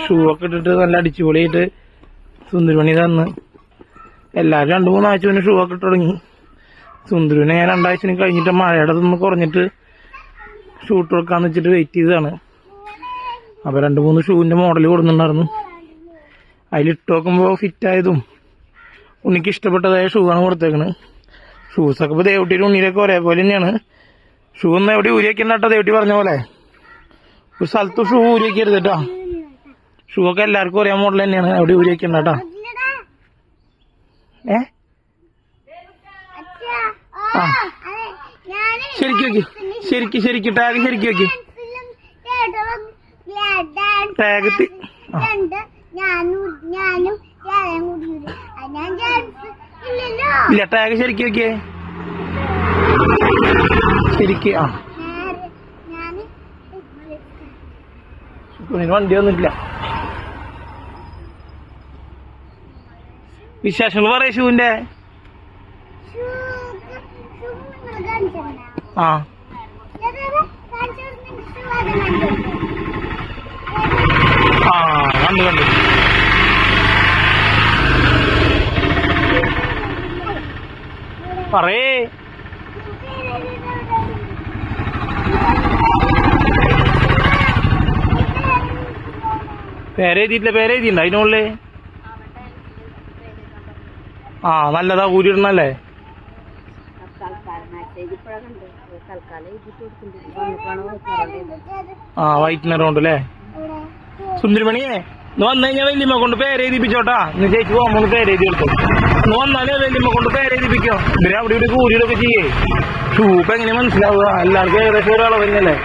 Shoe ഒക്കെ ഇട്ടിട്ട് നല്ല അടിച്ചുപൊളിയായിട്ട് സുന്ദരിമണി തന്ന്. എല്ലാവരും 2-3 ആഴ്ച പിന്നെ ഷൂ ഒക്കെ ഇട്ട് തുടങ്ങി. സുന്ദരിനെ ഞാൻ 2 ആഴ്ച കഴിഞ്ഞിട്ട് മഴയുടെ നിന്ന് കുറഞ്ഞിട്ട് ഷൂട്ട് കൊടുക്കാന്ന് വെച്ചിട്ട് വെയിറ്റ് ചെയ്തതാണ്. അപ്പോൾ 2-3 ഷൂവിൻ്റെ മോഡൽ കൊടുക്കുന്നുണ്ടായിരുന്നു. അതിലിട്ട് നോക്കുമ്പോൾ ഫിറ്റായതും ഉണ്ണിക്ക് ഇഷ്ടപ്പെട്ടതായ ഷൂ ആണ് കൊടുത്തേക്കണത്. ഷൂസൊക്കെ ഇപ്പോൾ ദേവട്ടിയുടെ ഉണ്ണിയിലൊക്കെ ഒരേപോലെ തന്നെയാണ്. ഷൂ ഒന്നും എവിടെ ഊരി വയ്ക്കണ്ട കേട്ടോ, ദേവട്ടി പറഞ്ഞ പോലെ ഒരു സ്ഥലത്ത് ഷൂ ഊരി വയ്ക്കരുത് കേട്ടോ. ഷൂ ഒക്കെ എല്ലാവർക്കും ഒരേ മോഡൽ തന്നെയാണ്, എവിടെ ഊരി വയ്ക്കണ്ട കേട്ടോ. ആ ശരിക്കും വെക്ക്, ശരിക്കും ടാഗ് ശരിക്കും വെക്ക്. ടാഗ് ഇല്ല, ടാഗ് ശരിക്കും വെക്കേ, ശരിക്ക്. ആ വണ്ടി വന്നിട്ടില്ല. വിശേഷങ്ങൾ പറയ ഷൂവിന്റെ. ആ കണ്ടു പറയേ. പേരെഴുതിയിട്ടുണ്ട് അതിനുള്ളിൽ. ആ നല്ലതാ, ഊരിടണല്ലേ. ആ വൈറ്റ്നർ കൊണ്ട് അല്ലേ. സുന്ദരിമണിയെ ഇന്ന് വന്നു കഴിഞ്ഞാൽ വല്യമ്മ കൊണ്ട് പേരെഴുതിപ്പിച്ചോട്ടാ. ഇന്ന് ചേച്ചി പോകുമ്പോൾ പേരെഴുതി എടുത്തു. ഇന്ന് വന്നാലേ വല്യമ്മ കൊണ്ട് പേരെഴുതിപ്പിക്കോ. ഇവരെ അവിടെ ഇവിടെ കൂടിയിടൊക്കെ ചെയ്യേ. ഷൂ ഇപ്പൊ എങ്ങനെ മനസ്സിലാവുക? എല്ലാവർക്കും ഏകദേശം ഒരാളെ തന്നെയല്ലേ.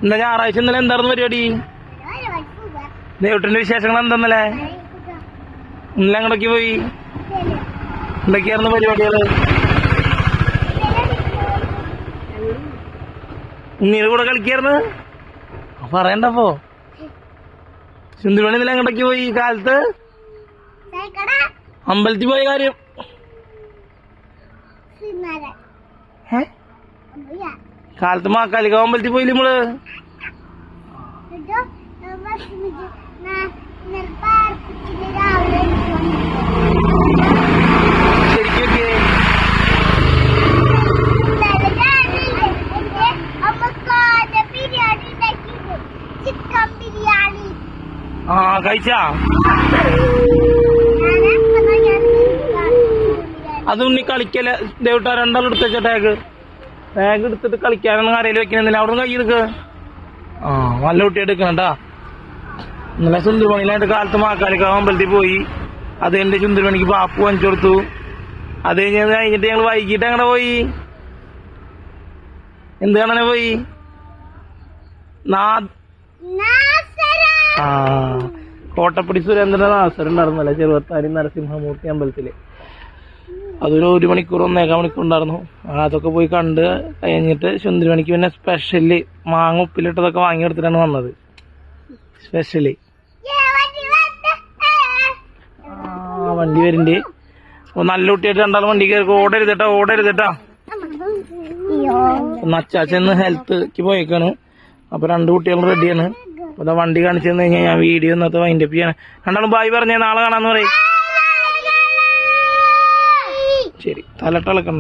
എന്താ ഞായറാഴ്ച ഇന്നലെ എന്തായിരുന്നു പരിപാടി? ദേവട്ടിന്റെ വിശേഷങ്ങൾ എന്താന്നല്ലേ? ഇന്നലെ അങ്ങോട്ടേക്ക് പോയി. എന്തൊക്കെയായിരുന്നു പരിപാടികള്? ഉണ്ണീടെ കൂടെ കളിക്കായിരുന്നു. പറയണ്ടപ്പോ. സുന്ദരിമണി ഇന്നലെ അങ്ങോട്ടേക്ക് പോയി. കാലത്ത് അമ്പലത്തിൽ പോയ കാര്യം കാലത്ത് മാക്കാലിക്ക അമ്പലത്തിൽ പോയില്ല നമ്മള്. ശരിക്കൊക്കെ ആ കഴിച്ചാ. അത് ഉണ്ണി കളിക്കല ദേവട്ട. രണ്ടാളും എടുത്തേച്ച ടാഗ് എടുത്തിട്ട് കളിക്കാനാണ് കരയിൽ വെക്കണെന്നില്ല. അവിടെ നിന്ന് കൈ എടുക്ക. ആ നല്ല കുട്ടി എടുക്കണട്ടാ. ഇന്നലെ സുന്ദരിമണിയിലായിട്ട് കാലത്ത് മാക്കാലിക്ക അമ്പലത്തിൽ പോയി. അത് കഴിഞ്ഞിട്ട് സുന്ദരിമണിക്ക് പാപ്പ് വാങ്ങിച്ചു കൊടുത്തു. അത് കഴിഞ്ഞിട്ട് ഞങ്ങൾ വൈകിട്ട് അങ്ങനെ പോയി. എന്ത് കാണാനെ പോയി? ആ കോട്ടപ്പടി സുരേന്ദ്രന്റെ നാസർ ഉണ്ടായിരുന്നല്ലേ ചെറുവത്താരി നരസിംഹമൂർത്തി അമ്പലത്തില്. അതൊരു 1 മണിക്കൂർ 1.25 മണിക്കൂർ ഉണ്ടായിരുന്നു. അതൊക്കെ പോയി കണ്ട് കഴിഞ്ഞിട്ട് സുന്ദരിമണിക്ക് പിന്നെ സ്പെഷ്യല് മാങ്ങ ഉപ്പിലിട്ടതൊക്കെ വാങ്ങിയെടുത്തിട്ടാണ് വന്നത്. സ്പെഷ്യല് വണ്ടി വരുന്നുണ്ട്. നല്ല കുട്ടിയായിട്ട് രണ്ടാളും വണ്ടി കയറി. ഓടരുതട്ടാ. അച്ചാച്ചന്ന് ഹെൽത്ത്ക്ക് പോയേക്കാണ്. അപ്പൊ 2 കുട്ടികളും റെഡിയാണ്. അപ്പൊ വണ്ടി കാണിച്ചു തന്നു കഴിഞ്ഞാൽ ഞാൻ വീഡിയോ ഇന്നത്തെ വൈൻഡപ്പ് ചെയ്യാണ്. രണ്ടാളും ബായ് പറഞ്ഞേ, നാളെ കാണാന്ന് പറയും. ശരി, തലട്ടളക്കണം.